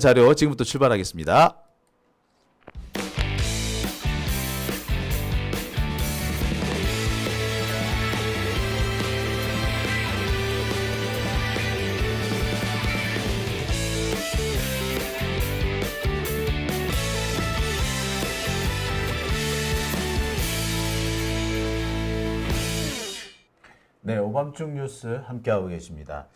자료 지금부터 출발하겠습니다. 네, 오밤중 뉴스 함께하고 계십니다.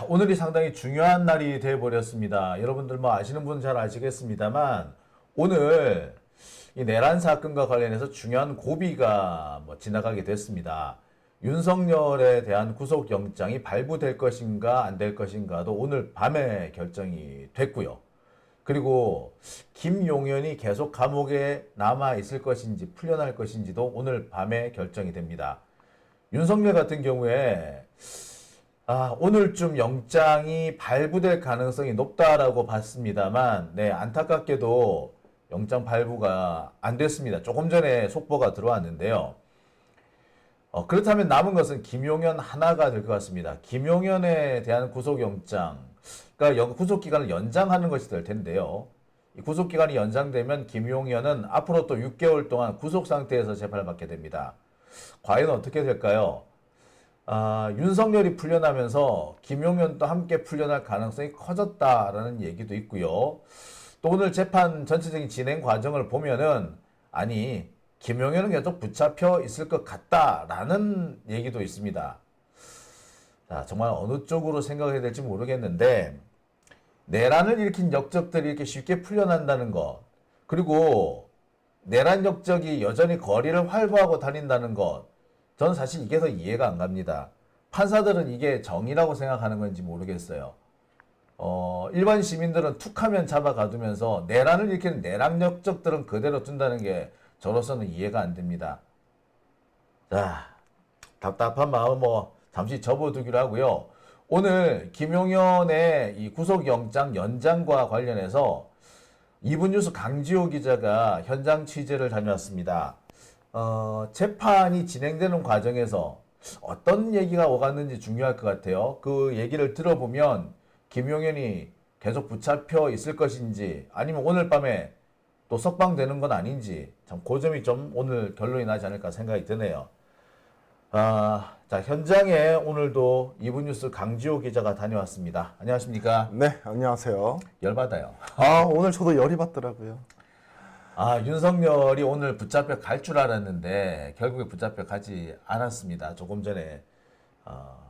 오늘이 상당히 중요한 날이 되어버렸습니다. 여러분들 뭐 아시는 분 잘 아시겠습니다만 오늘 이 내란 사건과 관련해서 중요한 고비가 지나가게 됐습니다. 윤석열에 대한 구속영장이 발부될 것인가 안 될 것인가도 오늘 밤에 결정이 됐고요. 그리고 김용현이 계속 감옥에 남아 있을 것인지 풀려날 것인지도 오늘 밤에 결정이 됩니다. 윤석열 같은 경우에 오늘쯤 영장이 발부될 가능성이 높다라고 봤습니다만, 네, 안타깝게도 영장 발부가 안 됐습니다. 조금 전에 속보가 들어왔는데요. 그렇다면 남은 것은 김용현 하나가 될 것 같습니다. 김용현에 대한 구속영장, 그러니까 구속기간을 연장하는 것이 될 텐데요. 이 구속기간이 연장되면 김용현은 앞으로 또 6개월 동안 구속 상태에서 재판을 받게 됩니다. 과연 어떻게 될까요? 윤석열이 풀려나면서 김용현도 함께 풀려날 가능성이 커졌다라는 얘기도 있고요. 또 오늘 재판 전체적인 진행 과정을 보면은 김용현은 계속 붙잡혀 있을 것 같다라는 얘기도 있습니다. 자, 정말 어느 쪽으로 생각해야 될지 모르겠는데 내란을 일으킨 역적들이 이렇게 쉽게 풀려난다는 것, 그리고 내란 역적이 여전히 거리를 활보하고 다닌다는 것, 저는 사실 이게 더 이해가 안 갑니다. 판사들은 이게 정의라고 생각하는 건지 모르겠어요. 일반 시민들은 툭하면 잡아가두면서 내란을 일으키는 내란 역적들은 그대로 둔다는 게 저로서는 이해가 안 됩니다. 자, 답답한 마음 잠시 접어두기로 하고요. 오늘 김용현의 이 구속영장 연장과 관련해서 이분뉴스 강지호 기자가 현장 취재를 다녀왔습니다. 재판이 진행되는 과정에서 어떤 얘기가 오갔는지 중요할 것 같아요. 그 얘기를 들어보면 김용현이 계속 붙잡혀 있을 것인지 아니면 오늘 밤에 또 석방되는 건 아닌지 참 그 점이 좀 오늘 결론이 나지 않을까 생각이 드네요. 자, 현장에 오늘도 이분뉴스 강지호 기자가 다녀왔습니다. 안녕하십니까? 네, 안녕하세요. 열받아요. 오늘 저도 열이 받더라고요. 윤석열이 오늘 붙잡혀 갈 줄 알았는데 결국에 붙잡혀 가지 않았습니다. 조금 전에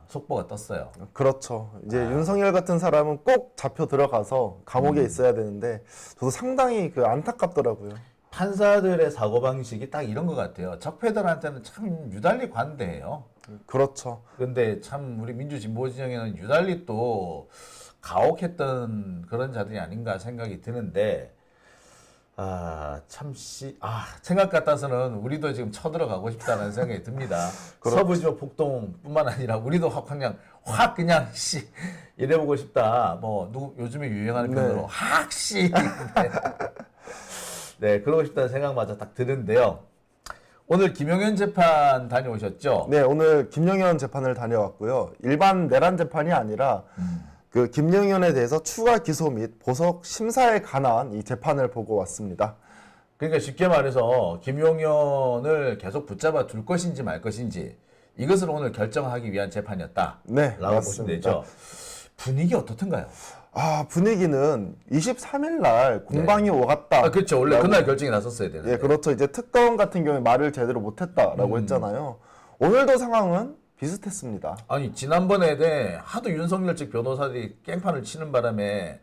속보가 떴어요. 그렇죠. 이제 윤석열 같은 사람은 꼭 잡혀 들어가서 감옥에 있어야 되는데 저도 상당히 안타깝더라고요. 판사들의 사고방식이 딱 이런 것 같아요. 적폐들한테는 참 유달리 관대해요. 그렇죠. 근데 참 우리 민주진보진영에는 유달리 또 가혹했던 그런 자들이 아닌가 생각이 드는데 생각 같아서는 우리도 지금 쳐들어가고 싶다는 생각이 듭니다. 서부지역 폭동뿐만 아니라 우리도 그냥 이래보고 싶다. 요즘에 유행하는 표현으로 확씨. 네, 그러고 싶다는 생각마저 딱 드는데요. 오늘 김용현 재판 다녀오셨죠? 네, 오늘 김용현 재판을 다녀왔고요. 일반 내란 재판이 아니라 그 김용현에 대해서 추가 기소 및 보석 심사에 관한 이 재판을 보고 왔습니다. 그러니까 쉽게 말해서 김용현을 계속 붙잡아 둘 것인지 말 것인지 이것을 오늘 결정하기 위한 재판이었다. 네, 라고 보시면 되죠. 분위기 어떻던가요? 분위기는 23일 날 공방이 오갔다. 그렇죠. 원래 그날 결정이 났었어야 되는데. 예, 그렇죠. 이제 특검 같은 경우에 말을 제대로 못했다라고 했잖아요. 오늘도 상황은 비슷했습니다. 지난번에 하도 윤석열 측 변호사들이 깽판을 치는 바람에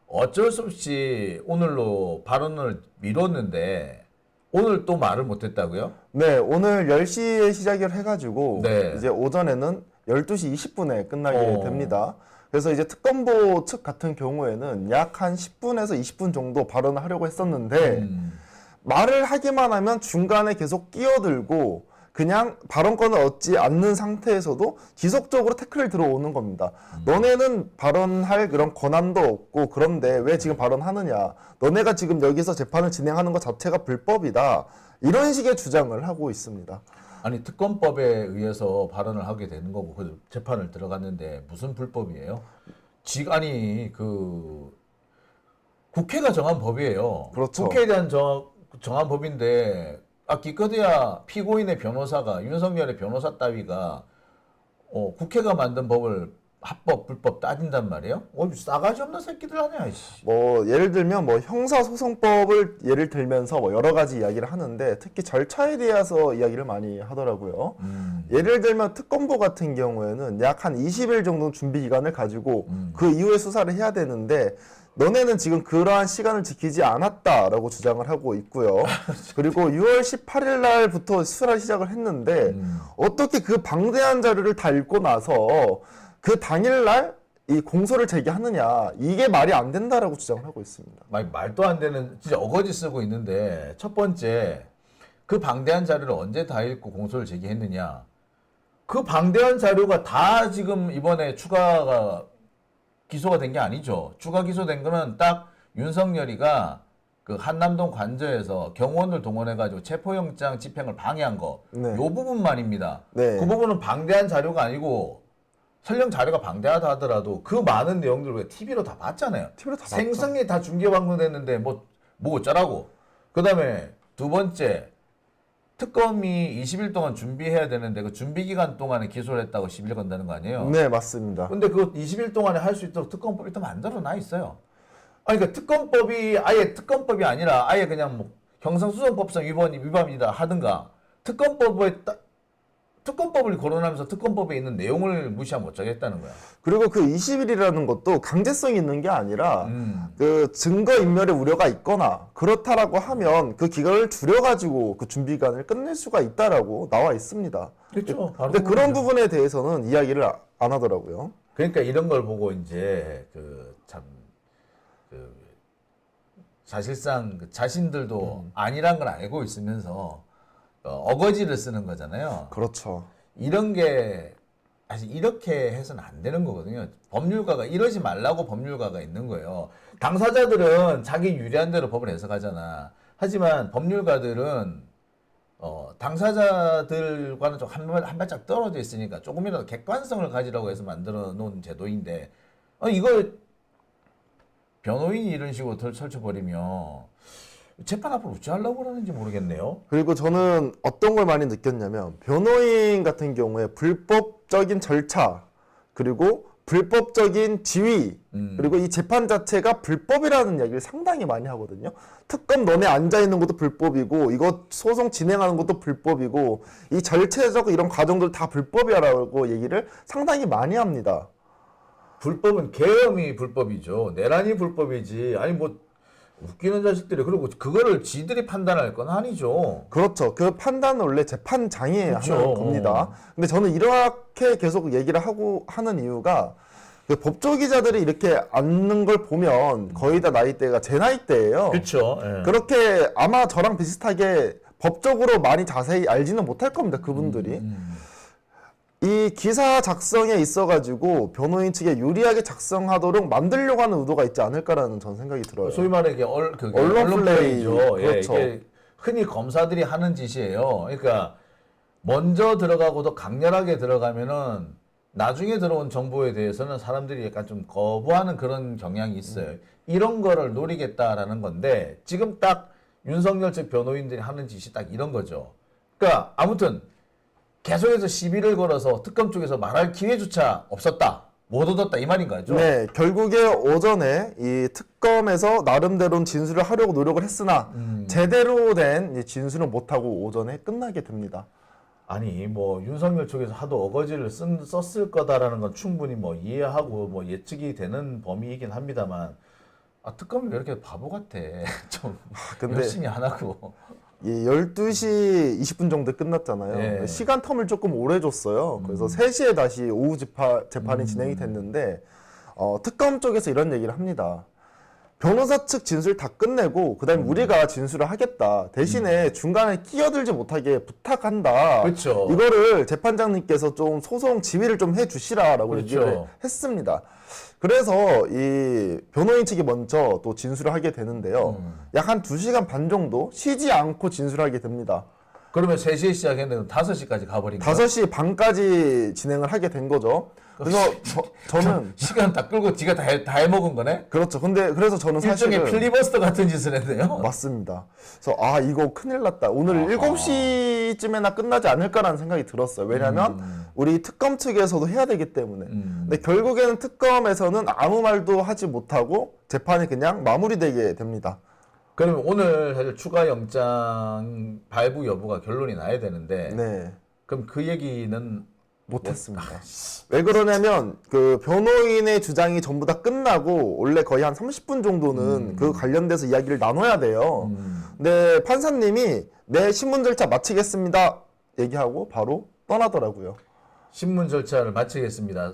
어쩔 수 없이 오늘로 발언을 미뤘는데 오늘 또 말을 못했다고요? 네, 오늘 10시에 시작을 해가지고 네. 이제 오전에는 12시 20분에 끝나게 됩니다. 그래서 이제 특검보 측 같은 경우에는 약 한 10분에서 20분 정도 발언을 하려고 했었는데 말을 하기만 하면 중간에 계속 끼어들고 그냥 발언권을 얻지 않는 상태에서도 지속적으로 태클을 들어오는 겁니다. 너네는 발언할 그런 권한도 없고 그런데 왜 지금 발언하느냐. 너네가 지금 여기서 재판을 진행하는 것 자체가 불법이다. 이런 식의 주장을 하고 있습니다. 특검법에 의해서 발언을 하게 되는 거고 그 재판을 들어갔는데 무슨 불법이에요? 국회가 정한 법이에요. 그렇죠. 국회에 대한 정한 법인데 기껏해야 피고인의 변호사가 윤석열의 변호사 따위가 국회가 만든 법을 합법 불법 따진단 말이에요? 싸가지 없는 새끼들 아니야. 씨. 뭐 예를 들면 뭐 형사소송법을 예를 들면서 뭐 여러 가지 이야기를 하는데 특히 절차에 대해서 이야기를 많이 하더라고요. 예를 들면 특검보 같은 경우에는 약 한 20일 정도 준비 기간을 가지고 그 이후에 수사를 해야 되는데 너네는 지금 그러한 시간을 지키지 않았다라고 주장을 하고 있고요. 그리고 6월 18일 날부터 수사를 시작을 했는데 어떻게 그 방대한 자료를 다 읽고 나서 그 당일날 이 공소를 제기하느냐, 이게 말이 안 된다라고 주장을 하고 있습니다. 말도 안 되는 진짜 어거지 쓰고 있는데, 첫 번째 그 방대한 자료를 언제 다 읽고 공소를 제기했느냐. 그 방대한 자료가 다 지금 이번에 추가가 기소가 된 게 아니죠. 추가 기소된 거는 딱 윤석열이가 그 한남동 관저에서 경호원을 동원해가지고 체포영장 집행을 방해한 거, 네. 요 부분만입니다. 네. 그 부분은 방대한 자료가 아니고, 설령 자료가 방대하다 하더라도 그 많은 내용들을 우리가 TV로 다 봤잖아요. TV로 다 봤죠. 생생히 다 중계 방송됐는데 뭐 어쩌라고. 그 다음에 두 번째, 특검이 20일 동안 준비해야 되는데 그 준비 기간 동안에 기소를 했다고 시비를 건다는 거 아니에요? 네, 맞습니다. 근데 그 20일 동안에 할 수 있도록 특검법이 일단 만들어 놔 있어요. 아니, 그러니까 특검법이 아예 특검법이 아니라 아예 그냥 뭐 형사소송법상 위반이다 하든가 특검법을 거론하면서 특검법에 있는 내용을 무시하면 어쩌겠다는 거야. 그리고 그 20일이라는 것도 강제성이 있는 게 아니라 그 증거인멸의 우려가 있거나 그렇다라고 하면 그 기간을 줄여가지고 그 준비 기간을 끝낼 수가 있다라고 나와 있습니다. 그렇죠. 바로 근데 그런 그거죠. 부분에 대해서는 이야기를 안 하더라고요. 그러니까 이런 걸 보고 이제 사실상 자신들도 아니란 걸 알고 있으면서 어거지를 쓰는 거잖아요. 그렇죠. 이런 게 사실 이렇게 해서는 안 되는 거거든요. 법률가가 이러지 말라고 법률가가 있는 거예요. 당사자들은 자기 유리한 대로 법을 해석하잖아. 하지만 법률가들은 당사자들과는 좀 한 발짝 떨어져 있으니까 조금이라도 객관성을 가지라고 해서 만들어 놓은 제도인데 이걸 변호인이 이런 식으로 설쳐버리면 재판 앞으로 어찌 하려고 그러는지 모르겠네요. 그리고 저는 어떤 걸 많이 느꼈냐면 변호인 같은 경우에 불법적인 절차 그리고 불법적인 지위 그리고 이 재판 자체가 불법이라는 이야기를 상당히 많이 하거든요. 특검 너네 앉아있는 것도 불법이고 이거 소송 진행하는 것도 불법이고 이 절차적 이런 과정들 다 불법이라고 얘기를 상당히 많이 합니다. 불법은 계엄이 불법이죠. 내란이 불법이지. 아니 뭐 웃기는 자식들이 그리고 그거를 지들이 판단할 건 아니죠. 그렇죠. 그 판단은 원래 재판장이 그렇죠. 하는 겁니다. 근데 저는 이렇게 계속 얘기를 하는 이유가 그 법조 기자들이 이렇게 앉는 걸 보면 거의 다 나이대가 제 나이대예요. 그렇죠. 예. 그렇게 아마 저랑 비슷하게 법적으로 많이 자세히 알지는 못할 겁니다. 그분들이. 이 기사 작성에 있어가지고 변호인 측에 유리하게 작성하도록 만들려고 하는 의도가 있지 않을까라는 전 생각이 들어요. 소위 말해 그게 언론 플레이죠. 예, 그렇죠. 이게 흔히 검사들이 하는 짓이에요. 그러니까 먼저 들어가고도 강렬하게 들어가면은 나중에 들어온 정보에 대해서는 사람들이 약간 좀 거부하는 그런 경향이 있어요. 이런 거를 노리겠다라는 건데 지금 딱 윤석열 측 변호인들이 하는 짓이 딱 이런 거죠. 그러니까 아무튼 계속해서 시비를 걸어서 특검 쪽에서 말할 기회조차 없었다. 못 얻었다 이 말인 거죠. 네, 결국에 오전에 이 특검에서 나름대로는 진술을 하려고 노력을 했으나 제대로 된 진술은 못하고 오전에 끝나게 됩니다. 아니 뭐 윤석열 쪽에서 하도 어거지를 썼을 거다라는 건 충분히 뭐 이해하고 뭐 예측이 되는 범위이긴 합니다만 특검이 왜 이렇게 바보 같아. 좀 근데 열심히 안 하고. 예, 12시 20분 정도에 끝났잖아요. 네. 시간 텀을 조금 오래 줬어요. 그래서 3시에 다시 오후 재판이 진행이 됐는데 특검 쪽에서 이런 얘기를 합니다. 변호사 측 진술 다 끝내고 그다음에 우리가 진술을 하겠다. 대신에 중간에 끼어들지 못하게 부탁한다. 그렇죠. 이거를 재판장님께서 좀 소송 지휘를 좀 해주시라라고 그렇죠. 얘기를 했습니다. 그래서 이 변호인 측이 먼저 또 진술을 하게 되는데요. 약 한 2시간 반 정도 쉬지 않고 진술하게 됩니다. 그러면 3시에 시작했는데 5시까지 가버린 거야. 5시 반까지 진행을 하게 된 거죠. 그래서 저는 시간 다 끌고 지가 다 해먹은 거네? 그렇죠. 근데 그래서 저는 일종의 사실은 필리버스터 같은 짓을 했네요. 맞습니다. 그래서 이거 큰일 났다. 오늘 아하. 7시쯤에나 끝나지 않을까라는 생각이 들었어요. 왜냐하면 우리 특검 측에서도 해야 되기 때문에. 근데 결국에는 특검에서는 아무 말도 하지 못하고 재판이 그냥 마무리되게 됩니다. 그러면 오늘 사실 추가 영장 발부 여부가 결론이 나야 되는데 네. 그럼 그 얘기는 못했습니다. 왜 그러냐면 그 변호인의 주장이 전부 다 끝나고 원래 거의 한 30분 정도는 그 관련돼서 이야기를 나눠야 돼요. 근데 판사님이 네, 신문 절차 마치겠습니다 얘기하고 바로 떠나더라고요. 신문 절차를 마치겠습니다.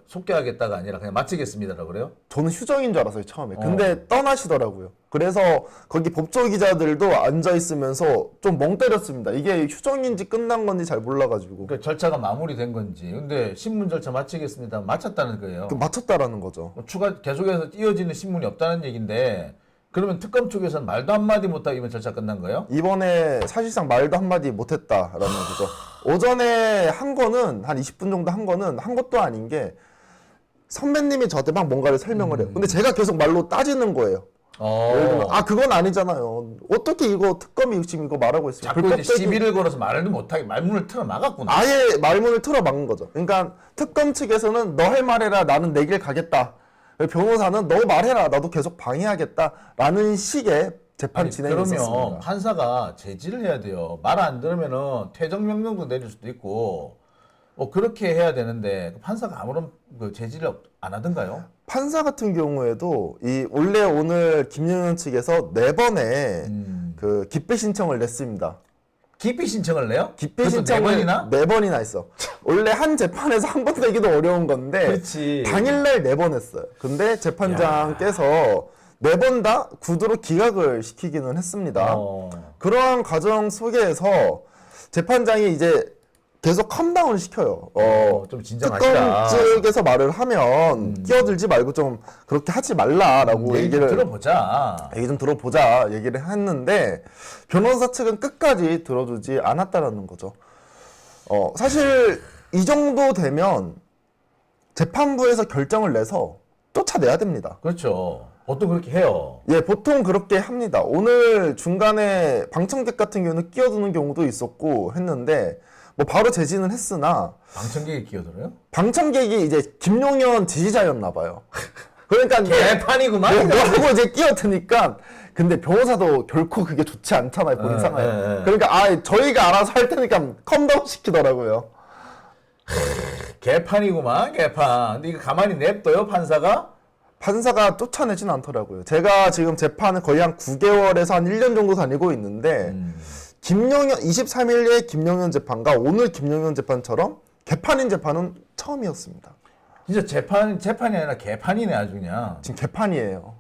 속개하겠다가 아니라 그냥 마치겠습니다라고 그래요? 저는 휴정인 줄 알았어요 처음에. 근데 떠나시더라고요. 그래서 거기 법조 기자들도 앉아 있으면서 좀 멍 때렸습니다. 이게 휴정인지 끝난 건지 잘 몰라가지고. 그러니까 절차가 마무리된 건지. 근데 신문 절차 마치겠습니다. 마쳤다는 거예요. 마쳤다라는 거죠. 추가 계속해서 이어지는 신문이 없다는 얘기인데 그러면 특검 쪽에서는 말도 한마디 못하고 이번 절차 끝난 거예요? 이번에 사실상 말도 한마디 못했다라는 거죠. 오전에 한 거는 한 20분 정도 한 거는 한 것도 아닌 게 선배님이 저한테 막 뭔가를 설명을 해요. 근데 제가 계속 말로 따지는 거예요. 예를 들면 그건 아니잖아요. 어떻게 이거 특검이 지금 이거 말하고 있어요. 자꾸 이제 시비를 걸어서 말을 못하게 말문을 틀어 막았구나. 아예 말문을 틀어 막은 거죠. 그러니까 특검 측에서는 너 할 말해라 나는 내 길 가겠다. 변호사는 너 말해라 나도 계속 방해하겠다라는 식의 재판 진행이 그러면 있었습니다. 판사가 제지를 해야 돼요. 말 안 들으면은 퇴정 명령도 내릴 수도 있고 그렇게 해야 되는데 판사가 아무런 제지를 안 하던가요? 판사 같은 경우에도 원래 오늘 김영현 측에서 4번의 그 기피 신청을 냈습니다. 기피 신청을 내요? 기피 신청을 4번이나? 4번이나 했어. 원래 한 재판에서 한 번 내기도 어려운 건데 그렇지. 당일날 4번 했어요. 근데 재판장께서 4번 다 구두로 기각을 시키기는 했습니다. 그러한 과정 속에서 재판장이 이제 계속 컴다운 시켜요. 좀 특검 진정하시다. 측에서 말을 하면 끼어들지 말고 좀 그렇게 하지 말라라고 얘기 좀 들어보자. 얘기 좀 들어보자 얘기를 했는데 변호사 측은 끝까지 들어주지 않았다라는 거죠. 사실 이 정도 되면 재판부에서 결정을 내서 쫓아내야 됩니다. 그렇죠. 보통 그렇게 해요. 예, 보통 그렇게 합니다. 오늘 중간에 방청객 같은 경우는 끼어드는 경우도 있었고 했는데 뭐 바로 제지는 했으나 방청객이 끼어들어요? 방청객이 이제 김용현 지지자였나 봐요. 그러니까 개판이구만. 뭐라고 이제 끼어드니까 근데 변호사도 결코 그게 좋지 않잖아요. 본인 상황에. 그러니까 저희가 알아서 할 테니까 컴다운 시키더라고요. 개판이구만 개판. 근데 이거 가만히 냅둬요 판사가? 판사가 쫓아내진 않더라고요. 제가 지금 재판을 거의 한 9개월에서 한 1년 정도 다니고 있는데 김용현 23일에 김용현 재판과 오늘 김용현 재판처럼 개판인 재판은 처음이었습니다. 진짜 재판이 아니라 개판이네 아주 그냥. 지금 개판이에요.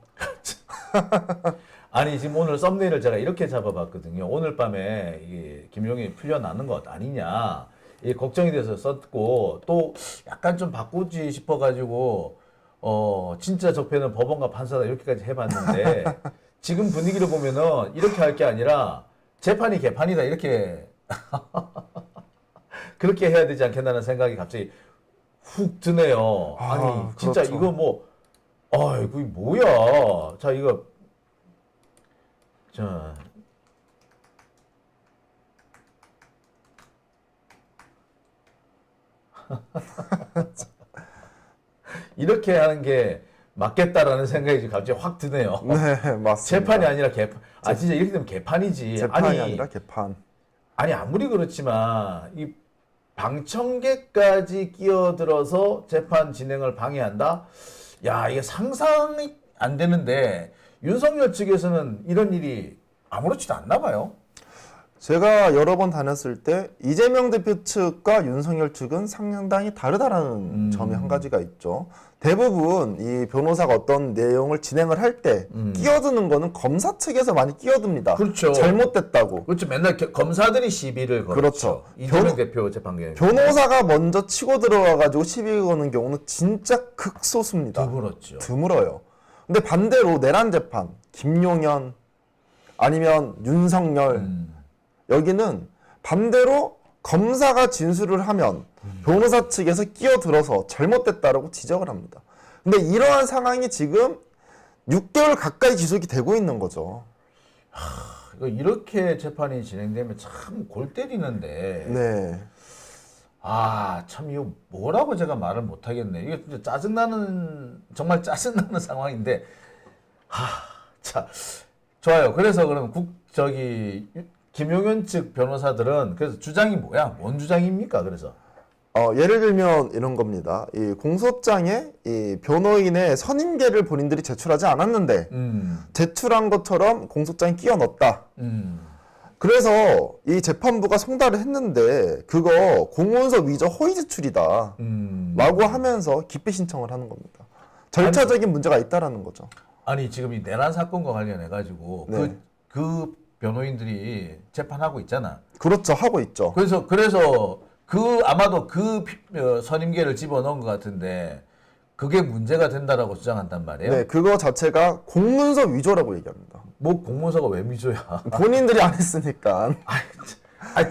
아니 지금 오늘 썸네일을 제가 이렇게 잡아봤거든요. 오늘 밤에 이게 김용현이 풀려나는 것 아니냐 이 걱정이 돼서 썼고 또 약간 좀 바꾸지 싶어가지고 진짜 적폐는 법원과 판사다 이렇게까지 해봤는데 지금 분위기를 보면은 이렇게 할 게 아니라 재판이 개판이다 이렇게 그렇게 해야 되지 않겠나는 생각이 갑자기 훅 드네요. 아니 진짜 그렇죠. 이거 뭐 이거 뭐야? 자 이거 자 이렇게 하는 게 맞겠다라는 생각이 지금 갑자기 확 드네요. 네, 맞습니다. 재판이 아니라 개판. 진짜 이렇게 되면 개판이지. 재판이 아니라 개판. 아니 아무리 그렇지만 이 방청객까지 끼어들어서 재판 진행을 방해한다? 야 이게 상상이 안 되는데 윤석열 측에서는 이런 일이 아무렇지도 않나 봐요. 제가 여러 번 다녔을 때 이재명 대표 측과 윤석열 측은 상당히 다르다라는 점이 한 가지가 있죠. 대부분 이 변호사가 어떤 내용을 진행을 할 때 끼어드는 거는 검사 측에서 많이 끼어듭니다. 그렇죠. 잘못됐다고. 그렇죠. 맨날 검사들이 시비를 걸었죠. 그렇죠. 이재명 대표 재판계. 변호사가 먼저 치고 들어와가지고 시비 거는 경우는 진짜 극소수입니다. 드물었죠. 드물어요. 근데 반대로 내란 재판, 김용현 아니면 윤석열 여기는 반대로 검사가 진술을 하면 변호사 측에서 끼어들어서 잘못됐다라고 지적을 합니다. 근데 이러한 상황이 지금 6개월 가까이 지속이 되고 있는 거죠. 이렇게 재판이 진행되면 참 골 때리는데. 네. 참 이거 뭐라고 제가 말을 못 하겠네. 이게 진짜 짜증나는 정말 짜증나는 상황인데. 자, 좋아요. 그래서 그럼 김용현 측 변호사들은 그래서 주장이 뭐야? 뭔 주장입니까? 그래서 예를 들면 이런 겁니다. 이 공소장에 이 변호인의 선임계를 본인들이 제출하지 않았는데 제출한 것처럼 공소장에 끼워 넣었다. 그래서 이 재판부가 송달을 했는데 그거 공문서 위조 허위 제출이다 라고 하면서 기피 신청을 하는 겁니다. 절차적인 문제가 있다라는 거죠. 아니 지금 이 내란 사건과 관련해 가지고 네. 그 변호인들이 재판하고 있잖아. 그렇죠. 하고 있죠. 그래서 아마도 그 선임계를 집어넣은 것 같은데 그게 문제가 된다라고 주장한단 말이에요. 네, 그거 자체가 공문서 위조라고 얘기합니다. 뭐 공문서가 왜 위조야? 본인들이 안 했으니까.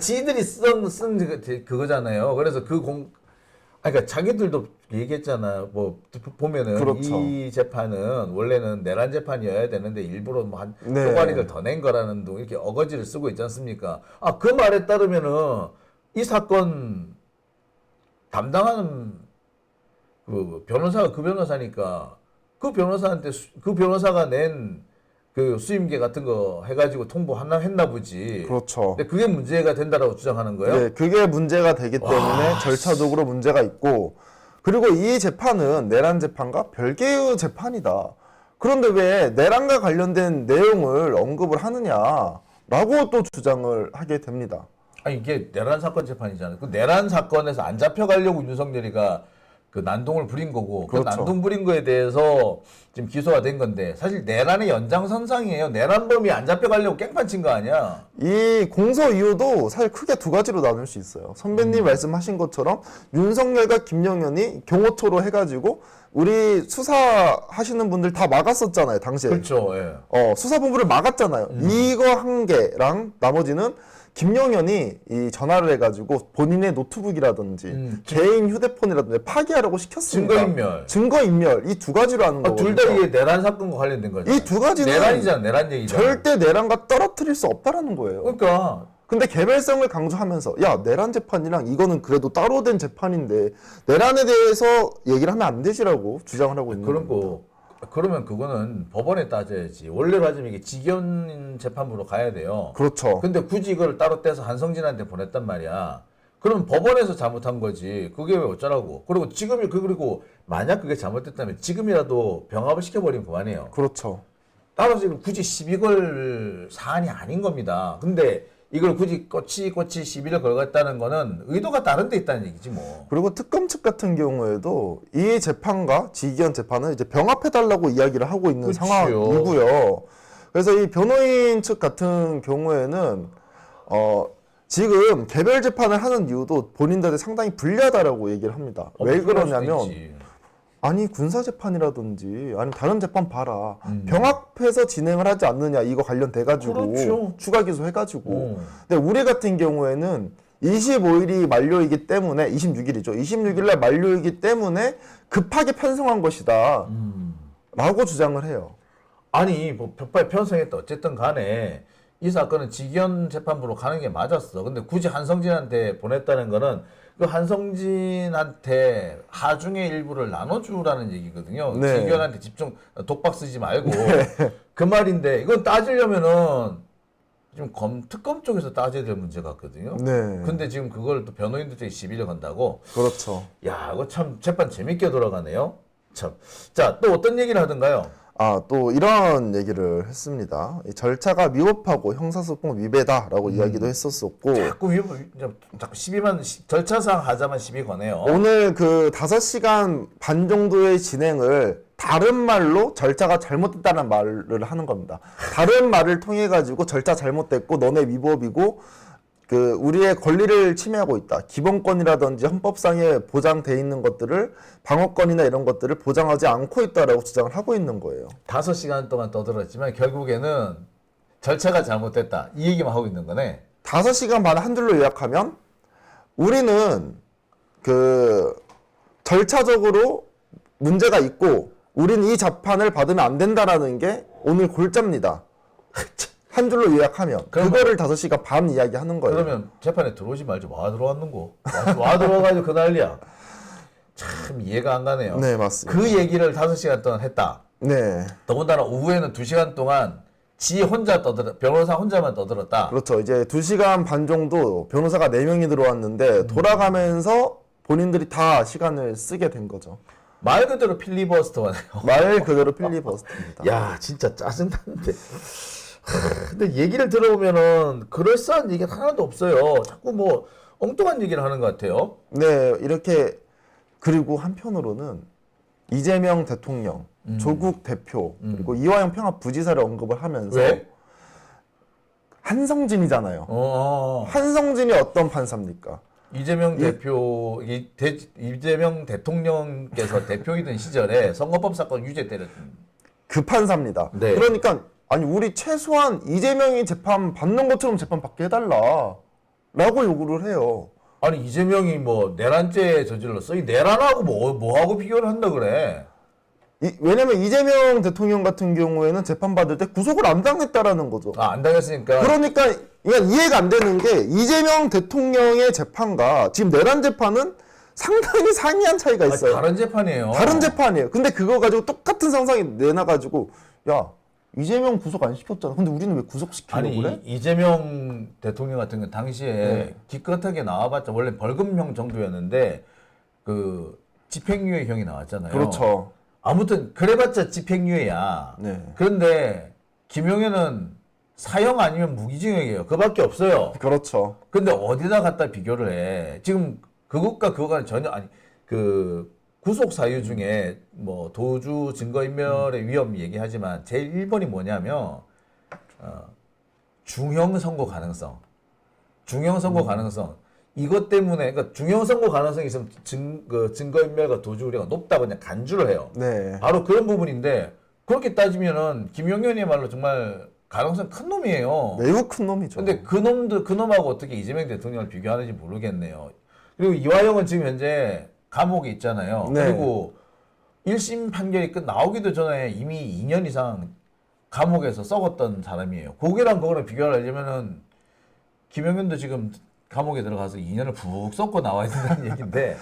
지들이 쓴 그거잖아요. 그래서 그러니까 자기들도 얘기했잖아. 뭐 보면은 그렇죠. 이 재판은 원래는 내란 재판이어야 되는데 일부러 뭐 한 네. 쪼가리를 더 낸 거라는 둥 이렇게 어거지를 쓰고 있지 않습니까? 그 말에 따르면은 이 사건 담당하는 그 변호사가 그 변호사니까 그 변호사한테 그 변호사가 낸 그 수임계 같은 거 해가지고 했나 보지. 그렇죠. 근데 그게 문제가 된다라고 주장하는 거예요? 네, 그게 문제가 되기 때문에 절차적으로 문제가 있고, 그리고 이 재판은 내란 재판과 별개의 재판이다. 그런데 왜 내란과 관련된 내용을 언급을 하느냐라고 또 주장을 하게 됩니다. 이게 내란 사건 재판이잖아요. 그 내란 사건에서 안 잡혀가려고 윤석열이가 그 난동을 부린 거고, 그렇죠. 그 난동 부린 거에 대해서 지금 기소가 된 건데, 사실 내란의 연장선상이에요. 내란범이 안 잡혀가려고 깽판 친 거 아니야? 이 공소 이유도 사실 크게 두 가지로 나눌 수 있어요. 선배님 말씀하신 것처럼 윤석열과 김용현이 경호처로 해가지고 우리 수사하시는 분들 다 막았었잖아요, 당시에. 그렇죠. 예. 수사본부를 막았잖아요. 이거 한 개랑 나머지는 김용현이 이 전화를 해가지고 본인의 노트북이라든지 개인 휴대폰이라든지 파기하라고 시켰습니다. 증거인멸 이 두 가지로 하는 거거든요. 둘 다 이게 내란 사건과 관련된 거죠. 이 두 가지는 내란이잖아, 내란 얘기잖아. 절대 내란과 떨어뜨릴 수 없다라는 거예요. 그러니까 근데 개별성을 강조하면서 야 내란 재판이랑 이거는 그래도 따로 된 재판인데 내란에 대해서 얘기를 하면 안 되지라고 주장을 하고 있는 겁니다. 그러면 그거는 법원에 따져야지. 원래로 하자면 이게 직연 재판부로 가야 돼요. 그렇죠. 근데 굳이 이걸 따로 떼서 한성진한테 보냈단 말이야. 그럼 법원에서 잘못한 거지. 그게 왜 어쩌라고. 그리고 만약 그게 잘못됐다면 지금이라도 병합을 시켜버리면 그만해요. 그렇죠. 따라서 지금 굳이 시비 걸 사안이 아닌 겁니다. 근데 이걸 굳이 꼬치 시비를 걸겠다는 거는 의도가 다른 데 있다는 얘기지 뭐. 그리고 특검 측 같은 경우에도 이 재판과 지기현 재판은 이제 병합해달라고 이야기를 하고 있는 그치요. 상황이고요. 그래서 이 변호인 측 같은 경우에는 지금 개별 재판을 하는 이유도 본인들이 상당히 불리하다라고 얘기를 합니다. 왜 그러냐면 아니 군사 재판이라든지 아니 다른 재판 봐라 병합해서 진행을 하지 않느냐 이거 관련돼 가지고 그렇죠. 추가 기소해가지고 근데 우리 같은 경우에는 25일이 만료이기 때문에 26일이죠 26일날 만료이기 때문에 급하게 편성한 것이다 라고 주장을 해요. 아니 뭐 벽발 편성했다 어쨌든 간에 이 사건은 직연 재판부로 가는 게 맞았어. 근데 굳이 한성진한테 보냈다는 거는 그 한성진한테 하중의 일부를 나눠주라는 얘기거든요. 네. 직연한테 집중 독박 쓰지 말고 그 말인데 이건 따지려면은 지금 특검 쪽에서 따져야 될 문제 같거든요. 네. 근데 지금 그걸 또 변호인들 쪽에 시비를 건다고. 그렇죠. 야, 이거 참 재판 재밌게 돌아가네요. 참. 자, 또 어떤 얘기를 하던가요? 또 이런 얘기를 했습니다. 이 절차가 미흡하고 형사소송 위배다라고 이야기도 했었었고 자꾸 시비만 절차상 하자만 시비 거네요. 오늘 그 5시간 반 정도의 진행을 다른 말로 절차가 잘못됐다는 말을 하는 겁니다. 다른 말을 통해 가지고 절차 잘못됐고 너네 위법이고 그 우리의 권리를 침해하고 있다. 기본권이라든지 헌법상에 보장돼 있는 것들을 방어권이나 이런 것들을 보장하지 않고 있다라고 주장을 하고 있는 거예요. 5시간 동안 떠들었지만 결국에는 절차가 잘못됐다. 이 얘기만 하고 있는 거네. 5시간 반 한 줄로 요약하면 우리는 그 절차적으로 문제가 있고 우린 이 재판을 받으면 안 된다라는 게 오늘 골자입니다. 한 줄로 요약하면 그거를 5시간 반 이야기하는 거예요. 그러면 재판에 들어오지 말지 와 들어왔는고. 와 들어와가지고 그 난리야. 참 이해가 안 가네요. 네, 맞습니다. 그 얘기를 5시간 동안 했다. 네. 더군다나 오후에는 2시간 동안 지 혼자 변호사 혼자만 떠들었다. 그렇죠. 이제 2시간 반 정도 변호사가 4명이 들어왔는데 돌아가면서 본인들이 다 시간을 쓰게 된 거죠. 말 그대로 필리버스터가네요. 말 그대로 필리버스터입니다. 야, 진짜 짜증나는데. 근데 얘기를 들어보면은 그럴싸한 얘기가 하나도 없어요. 자꾸 뭐 엉뚱한 얘기를 하는 것 같아요. 네, 이렇게 그리고 한편으로는 이재명 대통령, 조국 대표, 그리고 이화영 평화부지사를 언급을 하면서 왜? 한성진이잖아요. 한성진이 어떤 판사입니까? 이재명 대표, 이재명 대통령께서 대표이던 시절에 선거법 사건 유죄 때렸던. 그 판사입니다. 네. 그러니까 아니 우리 최소한 이재명이 재판 받는 것처럼 재판 받게 해달라 라고 요구를 해요. 아니 이재명이 뭐 내란죄 저질렀어? 이 내란하고 뭐하고 비교를 한다 그래? 왜냐면 이재명 대통령 같은 경우에는 재판 받을 때 구속을 안 당했다라는 거죠. 아, 안 당했으니까. 그러니까 이해가 안 되는 게 이재명 대통령의 재판과 지금 내란 재판은 상당히 상이한 차이가 있어요. 다른 재판이에요. 다른 재판이에요. 근데 그거 가지고 똑같은 상상이 내놔가지고 야 이재명 구속 안 시켰잖아. 근데 우리는 왜 구속시키려고 아니 그래? 이재명 대통령 같은 건 당시에 기껏하게 나와봤자 원래 벌금형 정도였는데 그 집행유예형이 나왔잖아요. 그렇죠. 아무튼 그래봤자 집행유예야. 네. 그런데 김용현은 사형 아니면 무기징역이에요. 그밖에 없어요. 그렇죠. 근데 어디다 갖다 비교를 해? 지금 그것과 그거가 전혀 아니 그 구속 사유 중에 뭐 도주 증거인멸의 위험 얘기하지만 제일 1번이 뭐냐면 중형 선고 가능성. 중형 선고 가능성. 이것 때문에 그러니까 중형 선고 가능성이 있으면 증거인멸과 도주 우려가 높다고 그냥 간주를 해요. 네. 바로 그런 부분인데 그렇게 따지면은 김용현이야말로 정말 가능성 큰 놈이에요. 매우 큰 놈이죠. 근데 그놈하고 어떻게 이재명 대통령을 비교하는지 모르겠네요. 그리고 이화영은 지금 현재 감옥에 있잖아요. 네. 그리고 1심 판결이 나오기도 전에 이미 2년 이상 감옥에서 썩었던 사람이에요. 거기랑 그거랑 비교를 하려면은 김용현도 지금 감옥에 들어가서 2년을 푹 썩고 나와야 된다는 얘기인데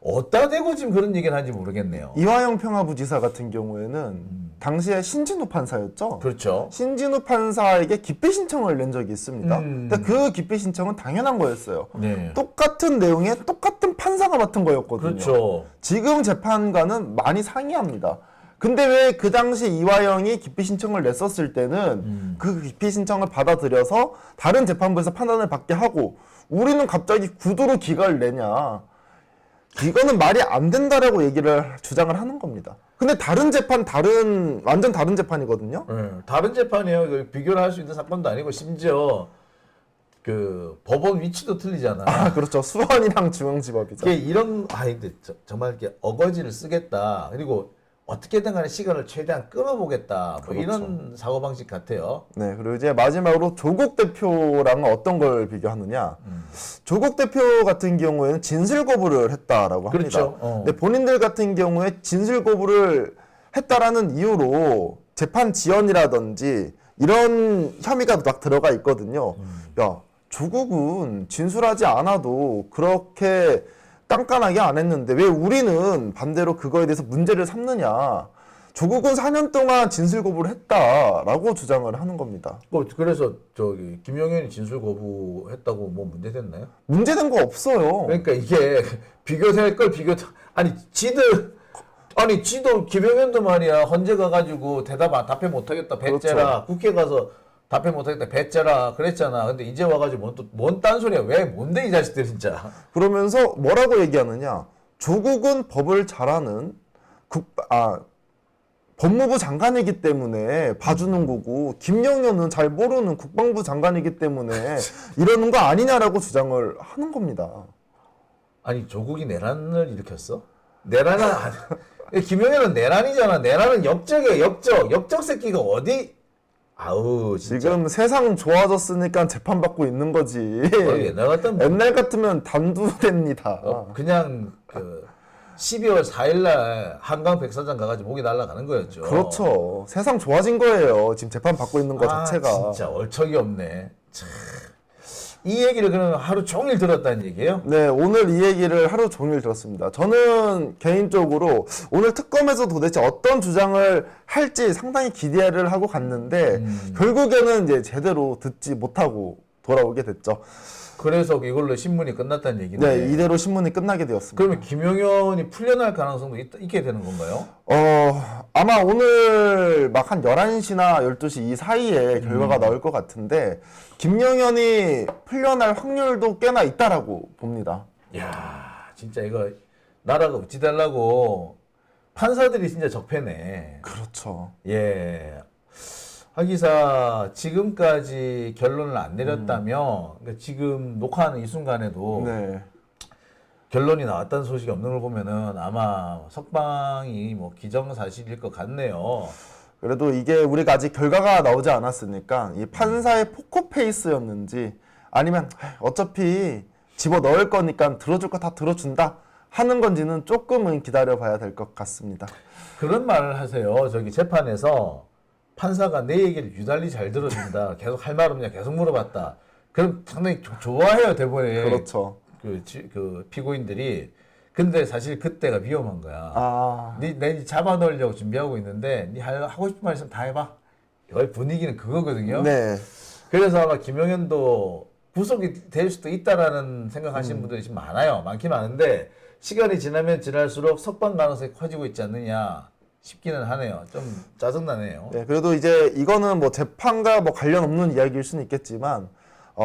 어디다 대고 지금 그런 얘기를 하는지 모르겠네요. 이화영 평화부지사 같은 경우에는 당시에 신진우 판사였죠. 그렇죠. 신진우 판사에게 기피 신청을 낸 적이 있습니다. 음. 근데 그 기피 신청은 당연한 거였어요. 네. 똑같은 내용에 똑같은 판사가 맡은 거였거든요. 그렇죠. 지금 재판과는 많이 상이합니다. 근데 왜 그 당시 이화영이 기피 신청을 냈었을 때는 그 기피 신청을 받아들여서 다른 재판부에서 판단을 받게 하고 우리는 갑자기 구두로 기각을 내냐. 이거는 말이 안 된다라고 주장을 하는 겁니다. 근데 다른 재판, 완전 다른 재판이거든요. 다른 재판이에요. 이거 비교를 할 수 있는 사건도 아니고 심지어 그 법원 위치도 틀리잖아. 아, 그렇죠. 수원이랑 중앙지법이죠. 이게 근데 정말 이렇게 어거지를 쓰겠다. 그리고 어떻게든 간에 시간을 최대한 끌어보겠다. 뭐 그렇죠. 이런 사고방식 같아요. 네, 그리고 이제 마지막으로 조국 대표랑은 어떤 걸 비교하느냐. 조국 대표 같은 경우에는 진술 거부를 했다라고 합니다. 그렇죠. 근데 본인들 같은 경우에 진술 거부를 했다라는 이유로 재판 지연이라든지 이런 혐의가 막 들어가 있거든요. 야, 조국은 진술하지 않아도 그렇게 깐깐하게 안 했는데 왜 우리는 반대로 그거에 대해서 문제를 삼느냐. 조국은 4년 동안 진술 거부를 했다라고 주장을 하는 겁니다. 그래서 김용현이 진술 거부했다고 뭐 문제됐나요? 문제된 거 없어요. 그러니까 이게 비교될 걸 지도 김용현도 말이야 헌재 가가지고 답변 못하겠다 배째라. 그렇죠. 국회 가서 답변 못하겠다 배째라 그랬잖아. 근데 이제 와가지고 뭔 딴소리야. 왜 뭔데 이 자식들 진짜. 그러면서 뭐라고 얘기하느냐. 조국은 법을 잘하는 법무부 장관이기 때문에 봐주는 거고 김영현은 잘 모르는 국방부 장관이기 때문에 이러는 거 아니냐라고 주장을 하는 겁니다. 아니 조국이 내란을 일으켰어? 내란은 김용현은 내란이잖아. 내란은 역적이야. 역적 새끼가 어디 아우 진짜. 지금 세상 좋아졌으니까 재판받고 있는 거지. 옛날 같으면 옛날 같으면 단두대입니다. 그냥 그 12월 4일날 한강 백사장 가가지고 목이 날아가는 거였죠. 그렇죠. 세상 좋아진 거예요. 지금 재판받고 있는 거 자체가. 진짜 얼척이 없네. 참. 이 얘기를 그러면 하루 종일 들었다는 얘기예요? 네, 오늘 이 얘기를 하루 종일 들었습니다. 저는 개인적으로 오늘 특검에서 도대체 어떤 주장을 할지 상당히 기대를 하고 갔는데 결국에는 이제 제대로 듣지 못하고 돌아오게 됐죠. 그래서 이걸로 신문이 끝났다는 얘기인데. 네, 이대로 신문이 끝나게 되었습니다. 그러면 김용현이 풀려날 가능성도 있게 되는 건가요? 아마 오늘 막 한 11시나 12시 이 사이에 결과가 나올 것 같은데 김용현이 풀려날 확률도 꽤나 있다라고 봅니다. 이야, 진짜 이거 나라가 어찌 달라고 판사들이 진짜 적폐네. 그렇죠. 예. 하기사 지금까지 결론을 안 내렸다면 그러니까 지금 녹화하는 이 순간에도 네. 결론이 나왔다는 소식이 없는 걸 보면은 아마 석방이 뭐 기정사실일 것 같네요. 그래도 이게 우리가 아직 결과가 나오지 않았으니까 이 판사의 포커페이스였는지 아니면 어차피 집어 넣을 거니까 들어줄 거 다 들어준다 하는 건지는 조금은 기다려 봐야 될 것 같습니다. 그런 말을 하세요. 저기 재판에서 판사가 내 얘기를 유달리 잘 들어준다. 계속 할 말 없냐 계속 물어봤다. 그럼 상당히 좋아해요 대본에. 그렇죠. 그 피고인들이. 근데 사실 그때가 위험한 거야. 네. 내 잡아 넣으려고 준비하고 있는데 네 하고 싶은 말 있으면 다 해봐. 여기 분위기는 그거거든요. 네. 그래서 아마 김용현도 구속이 될 수도 있다라는 생각하시는 분들이 지금 많긴 많은데 시간이 지나면 지날수록 석방 가능성이 커지고 있지 않느냐 싶기는 하네요. 좀 짜증나네요. 네, 그래도 이제 이거는 뭐 재판과 뭐 관련 없는 이야기일 수는 있겠지만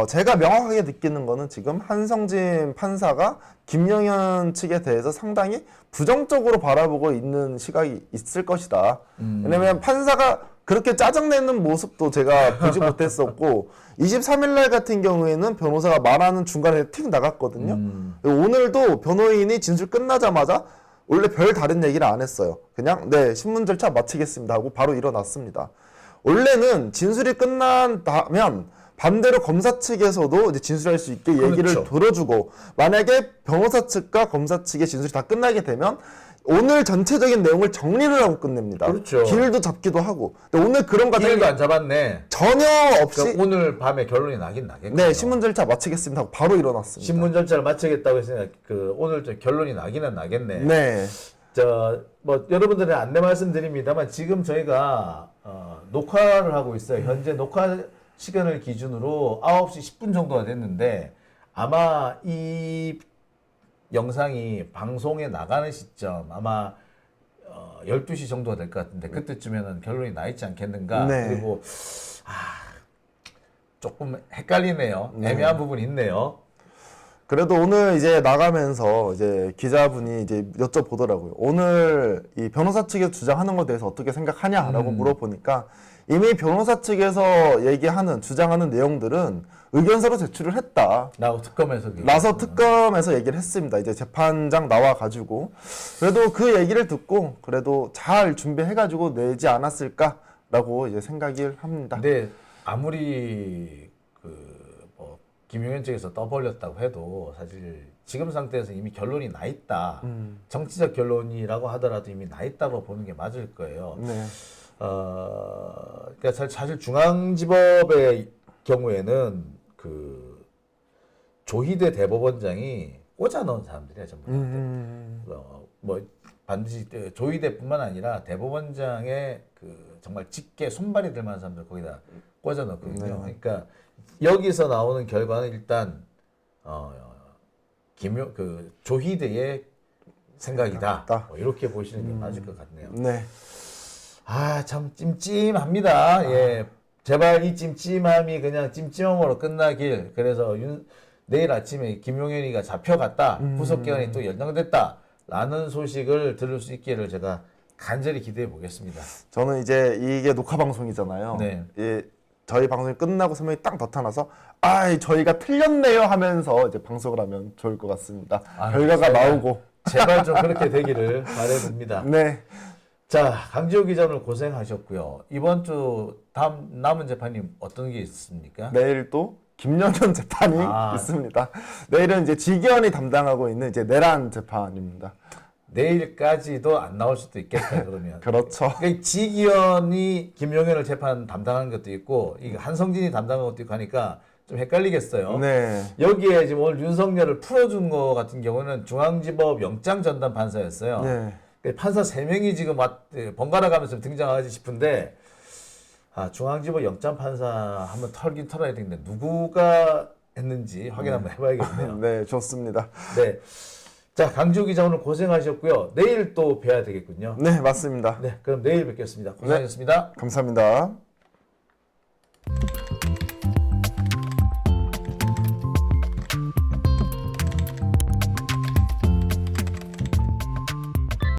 제가 명확하게 느끼는 거는 지금 한성진 판사가 김용현 측에 대해서 상당히 부정적으로 바라보고 있는 시각이 있을 것이다. 왜냐면 판사가 그렇게 짜증내는 모습도 제가 보지 못했었고 23일 날 같은 경우에는 변호사가 말하는 중간에 틱 나갔거든요. 오늘도 변호인이 진술 끝나자마자 원래 별 다른 얘기를 안 했어요. 그냥 네 신문 절차 마치겠습니다 하고 바로 일어났습니다. 원래는 진술이 끝난다면 반대로 검사 측에서도 이제 진술할 수 있게 얘기를 그렇죠. 들어주고 만약에 변호사 측과 검사 측의 진술이 다 끝나게 되면 오늘 전체적인 내용을 정리를 하고 끝냅니다. 그렇죠. 길도 잡기도 하고. 근데 오늘 그런 과정이 길도 안 잡았네. 전혀 없이 그러니까 오늘 밤에 결론이 나긴 나겠네요. 네 신문 절차 마치겠습니다 하고 바로 일어났습니다. 신문 절차를 마치겠다고 했으니까 오늘 좀 결론이 나기는 나겠네. 네. 뭐 여러분들의 안내 말씀드립니다만 지금 저희가 녹화를 하고 있어요. 현재 녹화 시간을 기준으로 9시 10분 정도가 됐는데 아마 이 영상이 방송에 나가는 시점 아마 12시 정도가 될 것 같은데 그때쯤에는 결론이 나 있지 않겠는가. 네. 그리고 조금 헷갈리네요. 애매한 부분이 있네요. 그래도 오늘 이제 나가면서 이제 기자분이 이제 여쭤보더라고요. 오늘 이 변호사 측에서 주장하는 것에 대해서 어떻게 생각하냐라고 물어보니까 이미 변호사 측에서 얘기하는 주장하는 내용들은 의견서로 제출을 했다. 나서 특검에서 얘기를 했습니다. 이제 재판장 나와 가지고 그래도 그 얘기를 듣고 그래도 잘 준비해 가지고 내지 않았을까라고 이제 생각을 합니다. 근데 아무리 김용현 측에서 떠벌렸다고 해도 사실 지금 상태에서 이미 결론이 나 있다. 정치적 결론이라고 하더라도 이미 나 있다고 보는 게 맞을 거예요. 네. 그러니까 사실 중앙지법의 경우에는 조희대 대법원장이 꽂아 넣은 사람들이야 전부. 뭐 반드시 조희대뿐만 아니라 대법원장의 정말 짙게 손발이 될 만한 사람들 거기다 꽂아 넣거든요. 그러니까 여기서 나오는 결과는 일단 조희대의 생각이다. 뭐 이렇게 보시는 게 맞을 것 같네요. 네. 참 찜찜합니다. 예. 제발 이 찜찜함이 그냥 찜찜함으로 끝나길. 그래서 내일 아침에 김용현이가 잡혀갔다. 구속기간이 또 연장됐다. 라는 소식을 들을 수 있기를 제가 간절히 기대해 보겠습니다. 저는 이제 이게 녹화 방송이잖아요. 네. 예, 저희 방송이 끝나고 설명이 딱 나타나서 저희가 틀렸네요 하면서 이제 방송을 하면 좋을 것 같습니다. 결과가 나오고 제발 좀 그렇게 되기를 바라봅니다. 네. 자, 강지호 기자 오늘 고생하셨고요. 이번 주 다음 남은 재판님 어떤 게 있습니까? 내일 또 김영현 재판이 있습니다. 내일은 이제 지기현이 담당하고 있는 이제 내란 재판입니다. 내일까지도 안 나올 수도 있겠다 그러면. 그렇죠. 그러니까 지기현이 김용현을 재판 담당하는 것도 있고 이게 한성진이 담당하는 것도 있고 하니까 좀 헷갈리겠어요. 네. 여기에 지금 오늘 윤석열을 풀어준 거 같은 경우는 중앙지법 영장 전담 판사였어요. 네. 그러니까 판사 3명이 지금 번갈아 가면서 등장하지 싶은데 중앙지법 영장 판사 한번 털긴 털어야 되는데 누구가 했는지 확인 한번 해봐야겠네요. 네, 좋습니다. 네. 자, 강지호 기자 오늘 고생하셨고요. 내일 또 뵈야 되겠군요. 네, 맞습니다. 네, 그럼 내일 뵙겠습니다. 고생하셨습니다. 감사합니다.